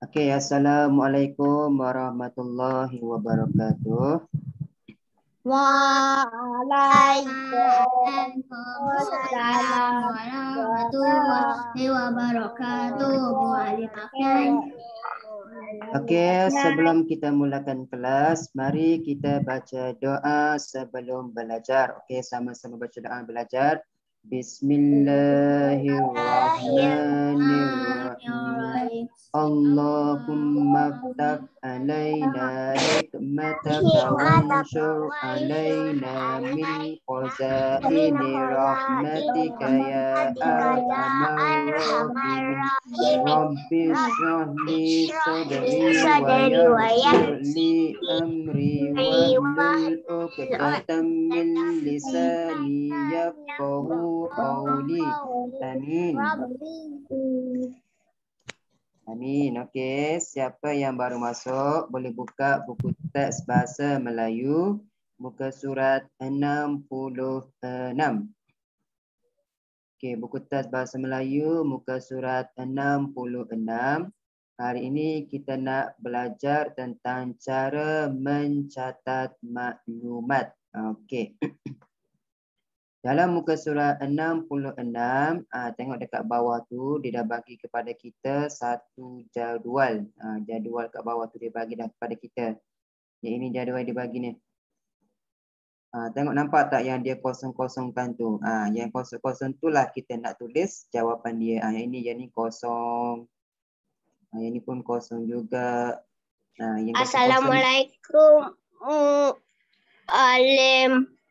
Okey, Assalamualaikum warahmatullahi wabarakatuh. Waalaikumsalam warahmatullahi wabarakatuh. Okey, sebelum kita mulakan kelas, mari kita baca doa sebelum belajar. Okey, sama-sama baca doa belajar. Bismillahirrahmanirrahim. Allahumma ftah alaina hikmataka wanshur alaina min khazaini rahmatika ya arhamar rahimin. Rabbi shrah li sadri wa yassir li amri wahlul 'uqdatam min lisani yafqahu qawli. Amin. Amin. Okey, siapa yang baru masuk boleh buka buku teks bahasa Melayu muka surat 66. Okey, buku teks bahasa Melayu muka surat 66. Hari ini kita nak belajar tentang cara mencatat maklumat. Okey. Dalam muka surat 66, tengok dekat bawah tu dia dah bagi kepada kita satu jadual. Jadual kat bawah tu dia bagi dah kepada kita. Yang ini jadual dia bagi ni. Tengok nampak tak yang dia kosong-kosongkan tu? Yang kosong-kosong tu lah kita nak tulis jawapan dia. Yang ini kosong. Yang ini pun kosong juga. Yang Assalamualaikum.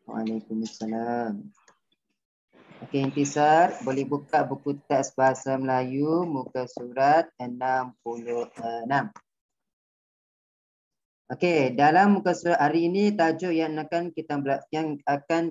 Waalaikumsalam. Okey, Intisar, boleh buka buku teks bahasa Melayu muka surat 66. Okey, dalam muka surat hari ini tajuk yang akan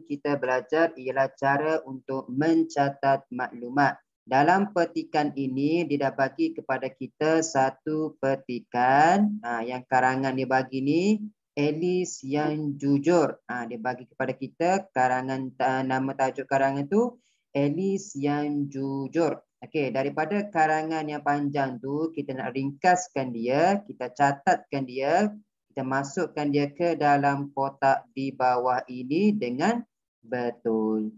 kita belajar ialah cara untuk mencatat maklumat. Dalam petikan ini dia dah bagi kepada kita satu petikan yang karangan dia bagi ni Elis yang jujur. Dia bagi kepada kita karangan nama tajuk karangan tu Elis yang jujur. Okey, daripada karangan yang panjang tu kita nak ringkaskan dia, kita catatkan dia, kita masukkan dia ke dalam kotak di bawah ini dengan betul.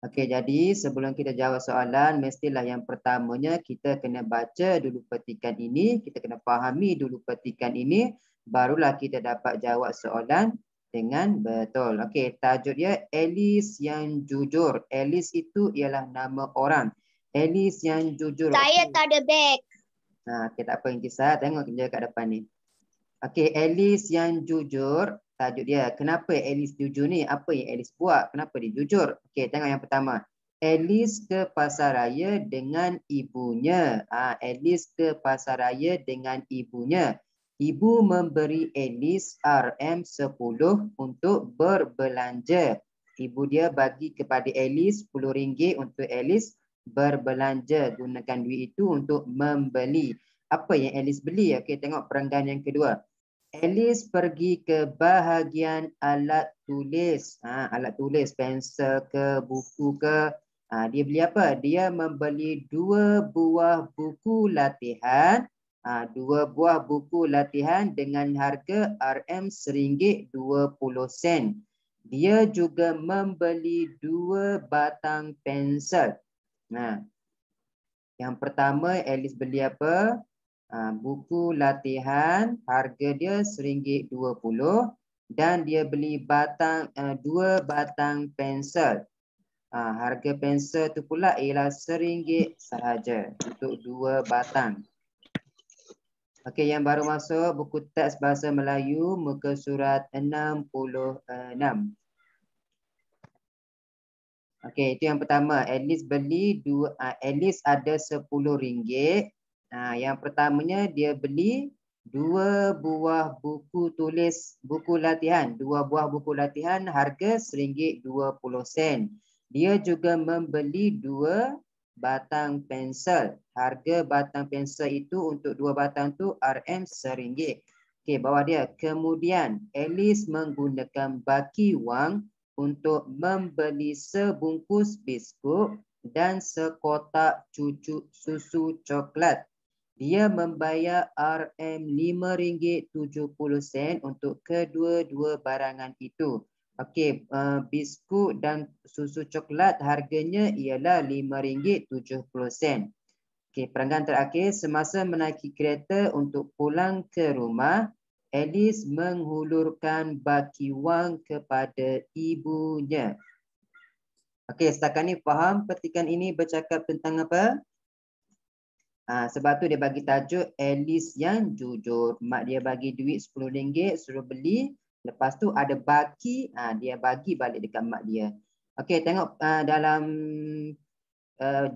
Okey, jadi sebelum kita jawab soalan, mestilah yang pertamanya kita kena baca dulu petikan ini, kita kena fahami dulu petikan ini, barulah kita dapat jawab soalan dengan betul. Okey, tajuk dia Elis yang jujur. Elis itu ialah nama orang. Elis yang jujur. Saya tak ada beg. Okey, tak apa Intisar, tengok dia kat depan ni. Okey, Elis yang jujur, tajuk dia. Kenapa Elis jujur ni? Apa yang Elis buat? Kenapa dia jujur? Okey, tengok yang pertama. Elis ke pasar raya dengan ibunya. Elis ke pasar raya dengan ibunya. Ibu memberi Elis RM10 untuk berbelanja. Ibu dia bagi kepada Elis RM10 untuk Elis berbelanja. Gunakan duit itu untuk membeli. Apa yang Elis beli? Okey, tengok perenggan yang kedua. Elis pergi ke bahagian alat tulis. Alat tulis, pensel ke, buku ke. Dia beli apa? Dia membeli 2 buah buku latihan. 2 buah buku latihan dengan harga RM1.20. Dia juga membeli 2 batang pensel. Yang pertama, Elis beli apa? Buku latihan, harga dia RM1.20 dan dia beli 2 batang pensel. Harga pensel tu pula ialah RM1 sahaja untuk 2 batang. Okey, yang baru masuk buku teks bahasa Melayu muka surat 66. Okey, itu yang pertama. Elis beli Elis ada RM10. Yang pertamanya dia beli 2 buah buku tulis, buku latihan. 2 buah buku latihan harga RM1.20. Dia juga membeli 2 batang pensel. Harga batang pensel itu untuk 2 batang tu RM1. Okey, bawah dia. Kemudian Elis menggunakan baki wang untuk membeli sebungkus biskut dan sekotak cucuk susu coklat. Dia membayar RM5.70 untuk kedua-dua barangan itu. Okey, biskut dan susu coklat harganya ialah RM5.70. Okey, perenggan terakhir, semasa menaiki kereta untuk pulang ke rumah, Alice menghulurkan baki wang kepada ibunya. Okey, setakat ni faham petikan ini bercakap tentang apa? Sebab tu dia bagi tajuk Alice yang jujur. Mak dia bagi duit RM10 suruh beli. Lepas tu ada baki, dia bagi balik dekat mak dia. Okey, tengok dalam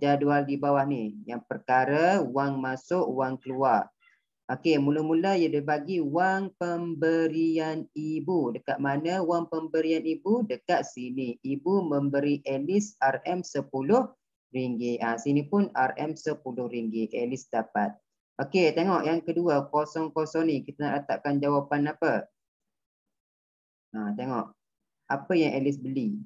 jadual di bawah ni. Yang perkara wang masuk, wang keluar. Okey, mula-mula dia bagi wang pemberian ibu. Dekat mana wang pemberian ibu? Dekat sini. Ibu memberi Alice RM10. Sini pun RM10. Alice dapat. Okey, tengok yang kedua, kosong-kosong ni. Kita nak letakkan jawapan apa? Tengok. Apa yang Alice beli?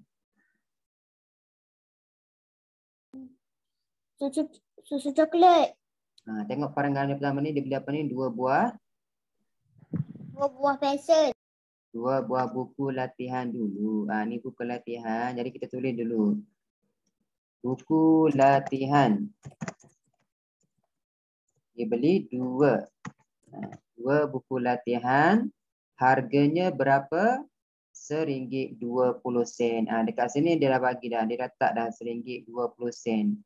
Susu coklat. Tengok perenggan pertama ni, dia beli apa ni? 2 buah. 2 buah pensel. 2 buah buku latihan dulu. Ni buku latihan. Jadi kita tulis dulu. Buku latihan. Dia beli 2. 2 buku latihan. Harganya berapa? RM1.20. Dekat sini dia dah bagi dah. Dia dah tak dah RM1.20.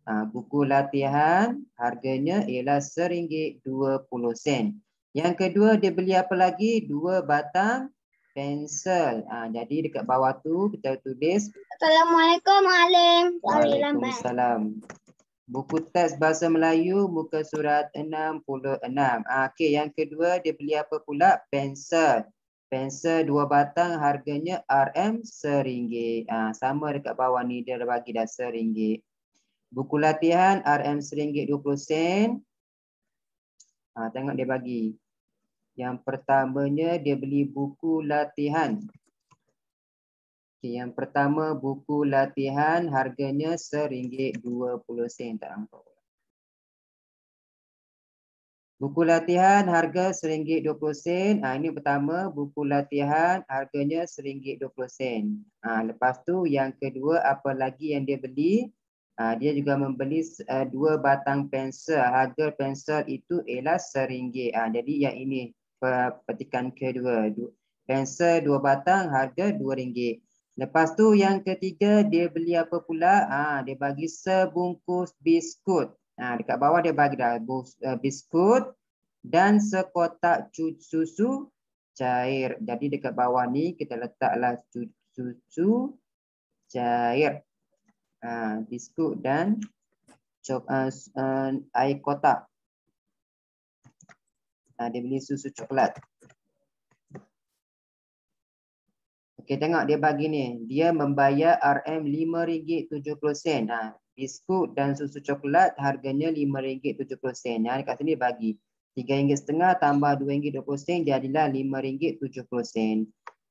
Buku latihan harganya ialah RM1.20. Yang kedua dia beli apa lagi? 2 batang pensel. Jadi dekat bawah tu kita tulis Assalamualaikum, Alim. Waalaikumsalam. Buku teks bahasa Melayu muka surat 66. Okey, yang kedua dia beli apa pula? Pensel. Pensel 2 batang harganya RM1. Sama dekat bawah ni dia dah bagi dah RM1. Buku latihan RM1.20. Tengok dia bagi. Yang pertamanya dia beli buku latihan. Okay, yang pertama buku latihan harganya RM1.20. Tak nampak. Buku latihan harga RM1.20. Ini pertama buku latihan harganya RM1.20. Lepas tu yang kedua apa lagi yang dia beli? Dia juga membeli 2 batang pensel. Harga pensel itu ialah RM1. Jadi yang ini petikan kedua. Pensel 2 batang harga RM2. Lepas tu yang ketiga dia beli apa pula? Dia bagi sebungkus biskut. Dekat bawah dia bagi dah biskut dan sekotak susu cair. Jadi dekat bawah ni kita letaklah susu cair. Biskut dan air kotak. Dia beli susu coklat. Okey, tengok dia bagi ni. Dia membayar RM5.70. Biskut dan susu coklat harganya RM5.70. Dekat sini bagi RM3.50 tambah RM2.20 jadilah RM5.70.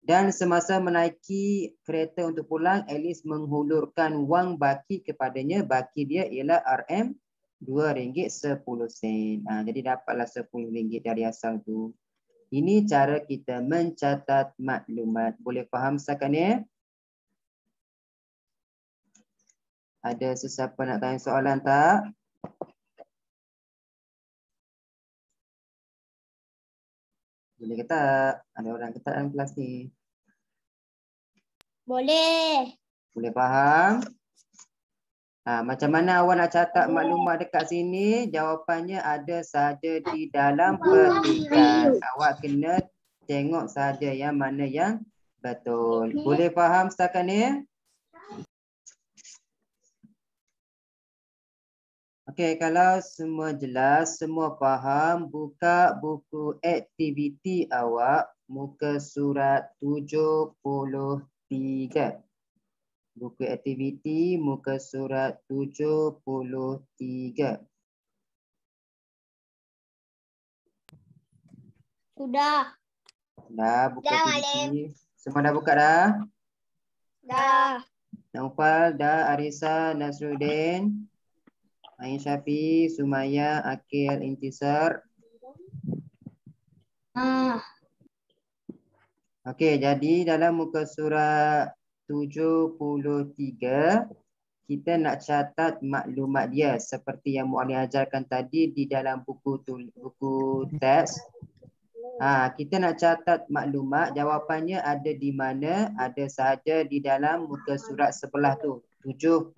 Dan semasa menaiki kereta untuk pulang, Alice menghulurkan wang baki kepadanya. Baki dia ialah RM2.10. Jadi dapatlah RM10 dari asal tu. Ini cara kita mencatat maklumat. Boleh faham setakat ni? Ada sesiapa nak tanya soalan tak? Boleh ke tak? Ada orang ke tak dalam kelas ni? Boleh. Boleh faham? Macam mana awak nak catat maklumat dekat sini? Jawapannya ada saja di dalam petikan. Awak kena tengok saja yang mana yang betul. Boleh faham setakat ni? Okey, kalau semua jelas, semua faham, buka buku aktiviti awak muka surat 73. Buku aktiviti muka surat 73. Sudah. Dah buka Dah, aktiviti. Semua dah buka dah? Dah. Naufal, dah. Arisa, Nasruddin. Ain Syafi, Sumaya, Akil, Intisar. Okey, jadi dalam muka surat 73, kita nak catat maklumat dia seperti yang Muallim ajarkan tadi di dalam buku teks. Kita nak catat maklumat, jawapannya ada di mana? Ada sahaja di dalam muka surat sebelah tu, 72.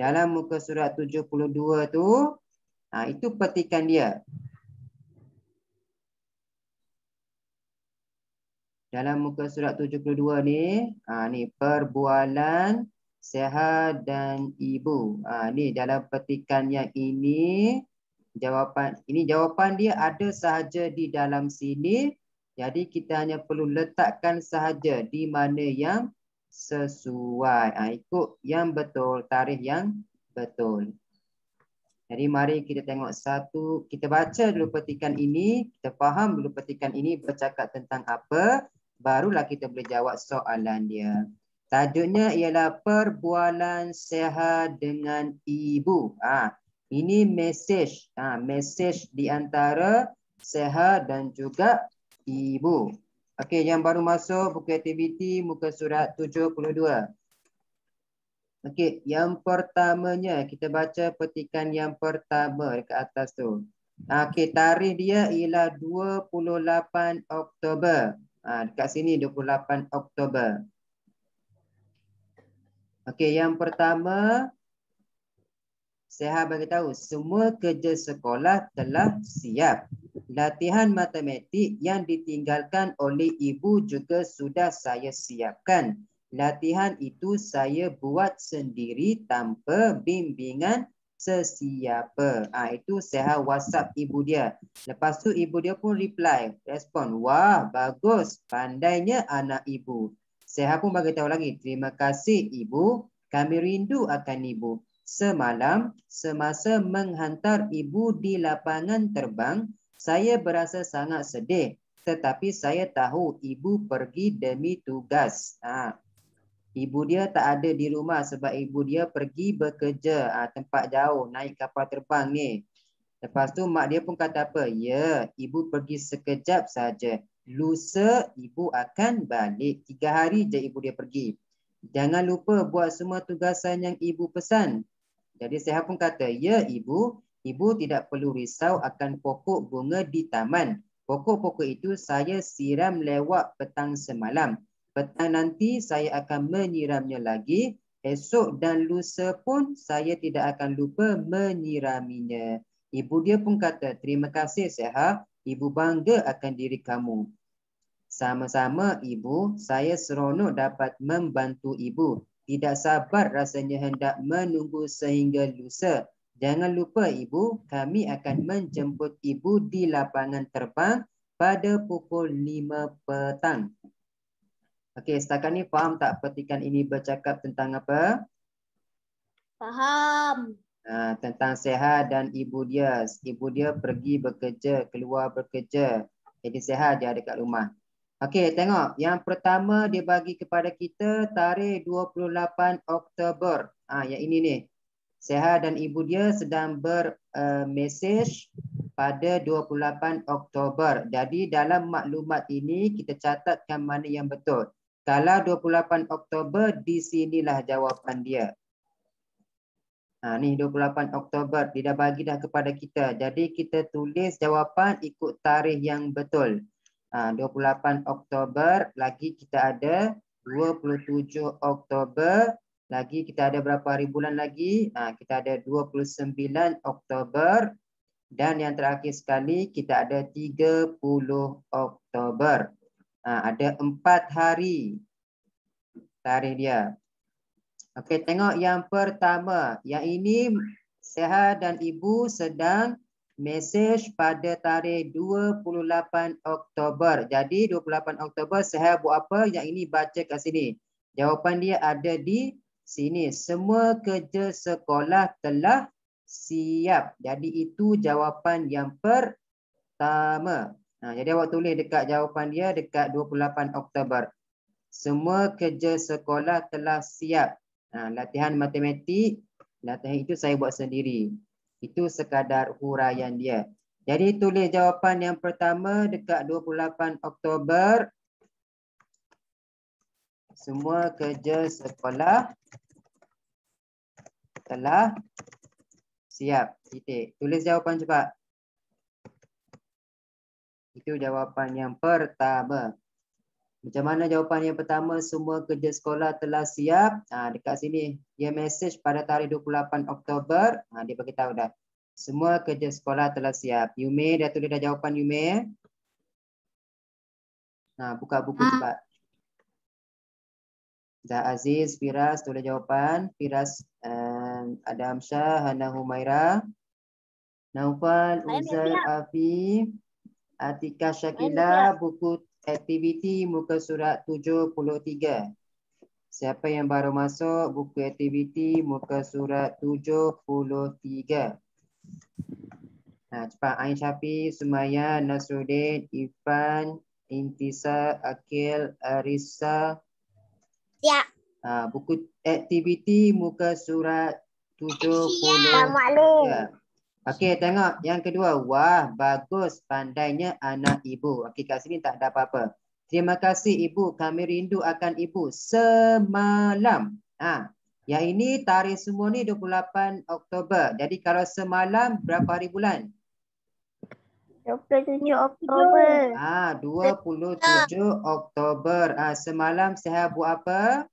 Dalam muka surat 72 tu, itu petikan dia. Dalam muka surat 72 ni, ni perbualan Seha dan Ibu. Ni dalam petikan yang ini, jawapan dia ada sahaja di dalam sini. Jadi kita hanya perlu letakkan sahaja di mana yang sesuai. Ikut yang betul, tarikh yang betul. Jadi mari kita tengok satu, kita baca dulu petikan ini, kita faham dulu petikan ini bercakap tentang apa, barulah kita boleh jawab soalan dia. Tajuknya ialah perbualan Seha dengan Ibu. Ini mesej, mesej di antara Seha dan juga Ibu. Okey, yang baru masuk buku aktiviti muka surat 72. Okey, yang pertamanya kita baca petikan yang pertama dekat atas tu. Okey, tarikh dia ialah 28 Oktober. Dekat sini 28 Oktober. Okey, yang pertama saya bagi tahu semua kerja sekolah telah siap. Latihan matematik yang ditinggalkan oleh ibu juga sudah saya siapkan. Latihan itu saya buat sendiri tanpa bimbingan sesiapa. Itu saya WhatsApp ibu dia. Lepas tu ibu dia pun reply, respon, wah bagus, pandainya anak ibu. Saya pun bagi tahu lagi, terima kasih ibu, kami rindu akan ibu. Semalam semasa menghantar ibu di lapangan terbang, saya berasa sangat sedih. Tetapi saya tahu ibu pergi demi tugas. Ibu dia tak ada di rumah sebab ibu dia pergi bekerja tempat jauh, naik kapal terbang ni. Lepas tu mak dia pun kata apa? Ya, ibu pergi sekejap saja. Lusa ibu akan balik. 3 hari je ibu dia pergi. Jangan lupa buat semua tugasan yang ibu pesan. Jadi saya pun kata, ya ibu, ibu tidak perlu risau akan pokok bunga di taman. Pokok-pokok itu saya siram lewat petang semalam. Petang nanti saya akan menyiramnya lagi. Esok dan lusa pun saya tidak akan lupa menyiraminya. Ibu dia pun kata, terima kasih Seha, ibu bangga akan diri kamu. Sama-sama ibu, saya seronok dapat membantu ibu. Tidak sabar rasanya hendak menunggu sehingga lusa. Jangan lupa ibu, kami akan menjemput ibu di lapangan terbang pada pukul 5 petang. Okey, setakat ni faham tak petikan ini bercakap tentang apa? Faham. Tentang Seha dan ibu dia. Ibu dia pergi bekerja, keluar bekerja. Jadi Seha dia ada kat rumah. Okey, tengok. Yang pertama dia bagi kepada kita tarikh 28 Oktober. Yang ini ni. Seha dan ibu dia sedang bermesej pada 28 Oktober. Jadi dalam maklumat ini kita catatkan mana yang betul. Kalau 28 Oktober, di sinilah jawapan dia. Ni 28 Oktober, dia dah bagi dah kepada kita. Jadi kita tulis jawapan ikut tarikh yang betul. 28 Oktober, lagi kita ada 27 Oktober, lagi kita ada berapa hari bulan lagi? Kita ada 29 Oktober, dan yang terakhir sekali kita ada 30 Oktober. Ada 4 hari tarikh dia. Okey, tengok yang pertama. Yang ini Seha dan ibu sedang mesej pada tarikh 28 Oktober. Jadi 28 Oktober Seha buat apa? Yang ini baca kat sini. Jawapan dia ada di sini. Semua kerja sekolah telah siap. Jadi itu jawapan yang pertama. Jadi awak tulis dekat jawapan dia dekat 28 Oktober. Semua kerja sekolah telah siap. Latihan matematik Latihan itu saya buat sendiri. Itu sekadar huraian dia. Jadi tulis jawapan yang pertama dekat 28 Oktober. Semua kerja sekolah telah siap. Titik. Tulis jawapan cepat. Itu jawapan yang pertama. Macam mana jawapan yang pertama? Semua kerja sekolah telah siap. Dekat sini dia message pada tarikh 28 Oktober. Dia bagi tahu dah. Semua kerja sekolah telah siap. Yume dah tulis dah jawapan Yume. Buka buku cepat. Zah Aziz, Firas tulis jawapan. Firas, Adam Syah, Hana Humaira, Naufal, Uzal, Afi, Atika Syakila, buku aktiviti muka surat 73. Siapa yang baru masuk buku aktiviti muka surat 73. Cepat. Ain Syafi, Sumaya, Nasruddin, Irfan, Intisa, Akil, Arisa. Ya. Buku aktiviti muka surat 73. Assalamualaikum. Okey, tengok yang kedua. Wah, bagus pandainya anak ibu. Okey, kat sini tak ada apa-apa. Terima kasih ibu, kami rindu akan ibu semalam. Yang ini tarikh semua ni 28 Oktober. Jadi kalau semalam berapa hari bulan? 27 Oktober. 27 Oktober. Semalam saya buat apa?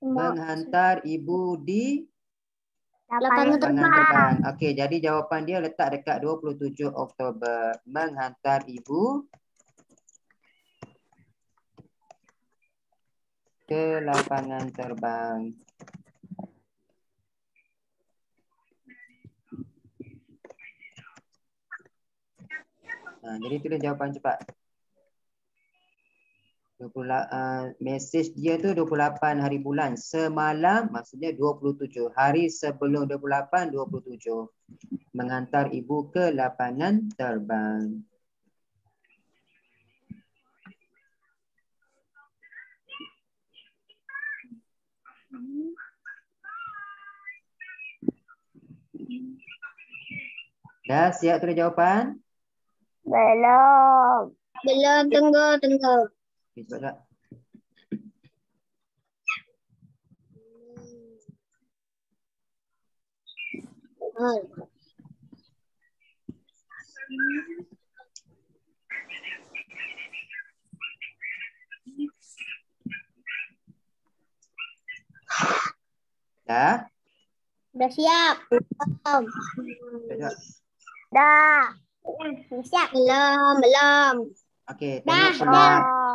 Menghantar ibu di Lapangan terbang. Okey, jadi jawapan dia letak dekat 27 Oktober. Menghantar ibu ke lapangan terbang. Jadi tulis jawapan cepat. Mesej dia tu 28 hari bulan. Semalam maksudnya 27. Hari sebelum 28, 27. Menghantar ibu ke lapangan terbang. Dah siap tulis jawapan? Belum. Tunggu. Okay, cepat tak? Dah? Dah siap. Cepat. Dah. Siap. Belum. Okey, tengok pula.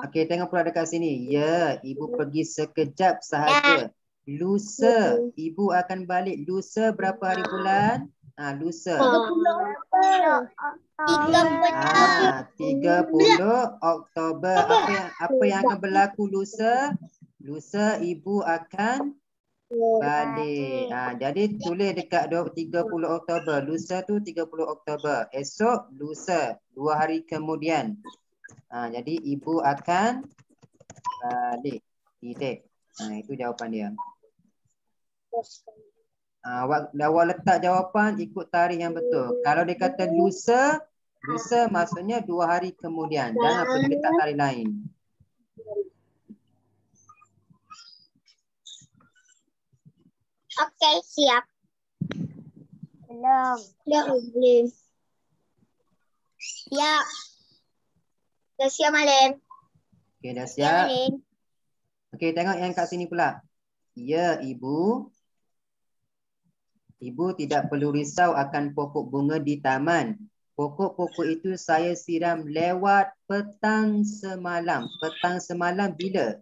Okey, tengok pula dekat sini. Ya, ibu pergi sekejap sahaja. Lusa, ibu akan balik lusa berapa hari bulan? Lusa. 30 Oktober. Apa yang akan berlaku lusa? Lusa ibu akan balik. Jadi tulis dekat 30 Oktober. Lusa tu 30 Oktober. Esok lusa, 2 hari kemudian. Jadi ibu akan balik. Titik. Itu jawapan dia. Awak letak jawapan ikut tarikh yang betul. Kalau dia kata lusa, lusa maksudnya 2 hari kemudian. Jangan pergi letak tarikh lain. Okey, siap. Belum. Siap. Dah siap, Malem. Okey, dah siap. Okey, tengok yang kat sini pula. Ya, ibu. Ibu tidak perlu risau akan pokok bunga di taman. Pokok-pokok itu saya siram lewat petang semalam. Petang semalam bila?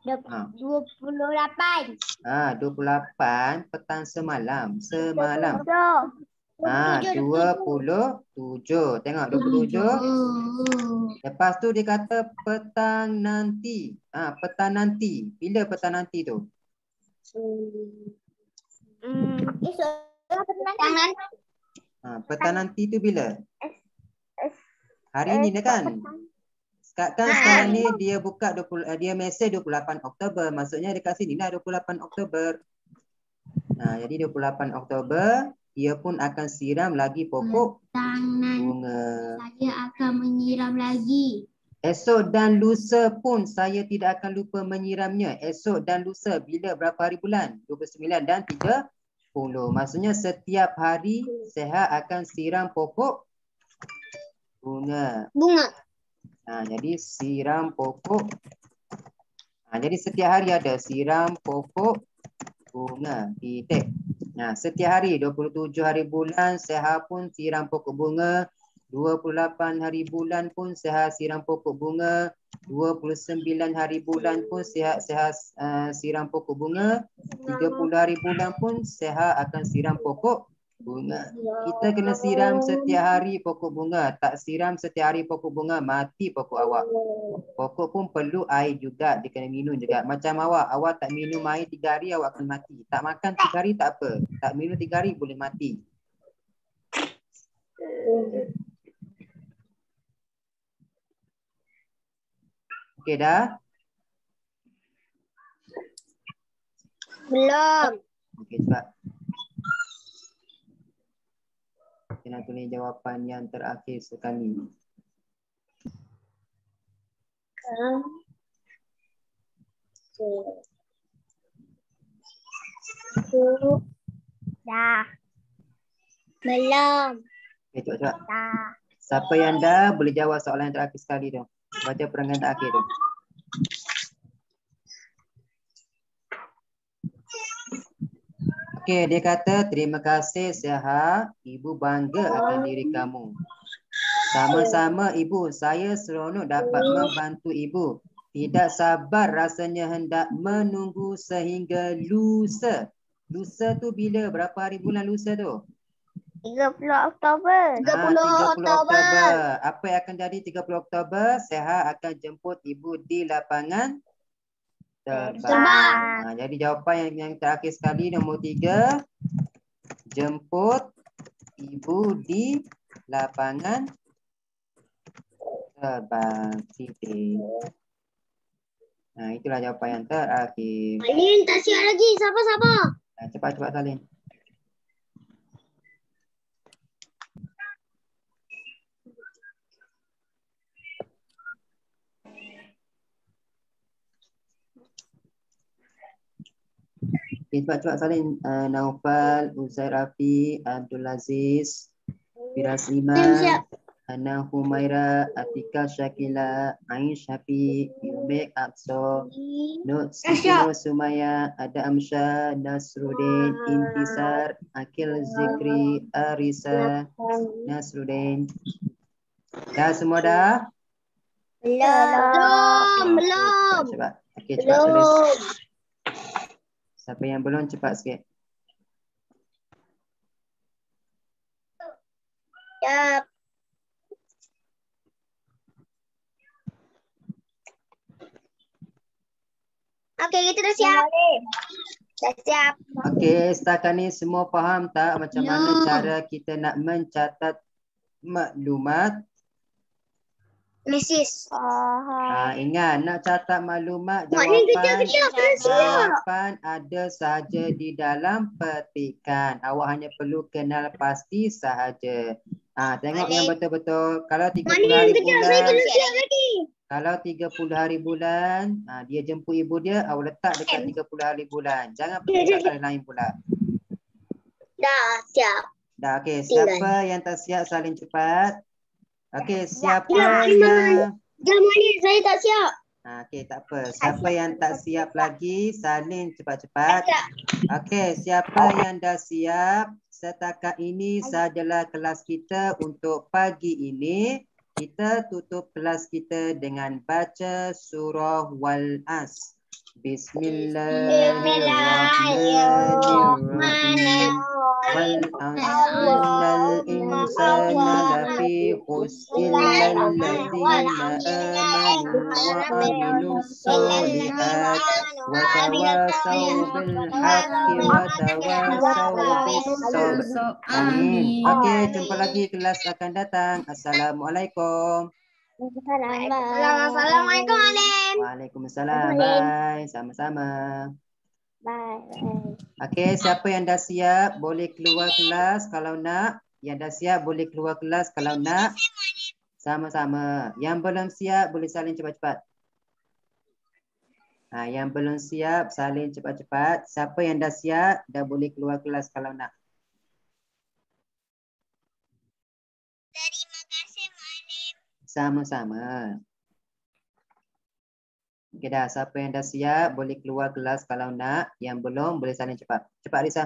28. 28 petang semalam. 27. Tengok 27. Lepas tu dia kata petang nanti. Petang nanti. Bila petang nanti tu? Petang nanti tu bila? Hari ni dah kan? Kan sekarang ni dia buka dia mesej 28 Oktober. Maksudnya dekat sini lah 28 Oktober. Jadi 28 Oktober dia pun akan siram lagi pokok bunga. Saya akan menyiram lagi. Esok dan lusa pun saya tidak akan lupa menyiramnya. Esok dan lusa bila berapa hari bulan? 29 dan 30. Maksudnya setiap hari saya akan siram pokok bunga. Jadi siram pokok. Jadi setiap hari ada siram pokok bunga. Titik. Setiap hari 27 hari bulan saya pun siram pokok bunga. 28 hari bulan pun saya siram pokok bunga. 29 hari bulan pun saya siram pokok bunga. 30 hari bulan pun saya akan siram pokok bunga. Kita kena siram setiap hari pokok bunga. Tak siram setiap hari pokok bunga, mati pokok awak. Pokok pun perlu air juga, dia kena minum juga. Macam awak tak minum air 3 hari awak akan mati. Tak makan 3 hari tak apa. Tak minum 3 hari boleh mati. Okey dah? Belum. Okey, cepat. Kita nak tulis jawapan yang terakhir sekali. Dah. Belum. Okey, cepat. Dah. Siapa yang dah boleh jawab soalan yang terakhir sekali tu. Baca perenggan terakhir tu. Okey, dia kata terima kasih Syahah. Ibu bangga akan diri kamu. Sama-sama ibu, saya seronok dapat membantu ibu. Tidak sabar rasanya hendak menunggu sehingga lusa. Lusa tu bila? Berapa hari bulan lusa tu? 30 Oktober. 30 Oktober. Apa yang akan jadi 30 Oktober? Syahah akan jemput ibu di lapangan terbang. Jadi jawapan yang terakhir sekali nombor 3. Jemput ibu di lapangan terbang. Titik. Itulah jawapan yang terakhir. Salin tak siap lagi. Sabar. Cepat Salin. Cepat Salin. Naufal, Uzair Rafi, Abdul Aziz, Firas Iman, Ana Humaira, Atika Syakila, Ain Syafiq, Yumek Aqsa, Nur Sumaya, Ada Amsyah, Nasruddin, Intisar, Akil Zikri, Arisa, Nasruddin. Dah semua dah? Belum. Cepat. Okey, cepat tulis. Siapa yang belum cepat sikit. Siap. Okey, kita dah siap. Dah siap. Okey, setakat ni semua faham tak macam mana cara kita nak mencatat maklumat? Mrs. Ingat, nak catat maklumat, jawapan ada sahaja di dalam petikan. Awak hanya perlu kenal pasti sahaja. Tengok yang betul-betul. Kalau 30 hari bulan, kalau 30 hari bulan, dia jemput ibu dia, awak letak dekat 30 hari bulan. Jangan pergi kat lain pula. Dah siap. Dah, okey. Siapa yang tak siap salin cepat. Okey, siapa yang... Jangan ni, saya tak siap. Okey, tak apa. Siapa yang tak siap lagi, salin cepat-cepat. Okey, siapa yang dah siap, setakat ini sahajalah kelas kita untuk pagi ini. Kita tutup kelas kita dengan baca surah Wal-As. Bismillahirrahmanirrahim. Wal-'asri innal insana lafi khusr illa alladziina aamanu wa 'amilus shalihat wa tawasaw bil haqqi wa tawasaw bis sabr. Amin. Okey, jumpa lagi kelas akan datang. Assalamualaikum. Assalamualaikum, Alim. Waalaikumsalam. Bye. Sama-sama. Bye. Okey, siapa yang dah siap boleh keluar kelas kalau nak. Yang dah siap boleh keluar kelas kalau nak. Sama-sama. Yang belum siap boleh salin cepat-cepat. Yang belum siap salin cepat-cepat. Siapa yang dah siap dah boleh keluar kelas kalau nak. Terima kasih, Alim. Sama-sama. Okey dah, siapa yang dah siap boleh keluar kelas kalau nak. Yang belum boleh salin cepat. Cepat Risa.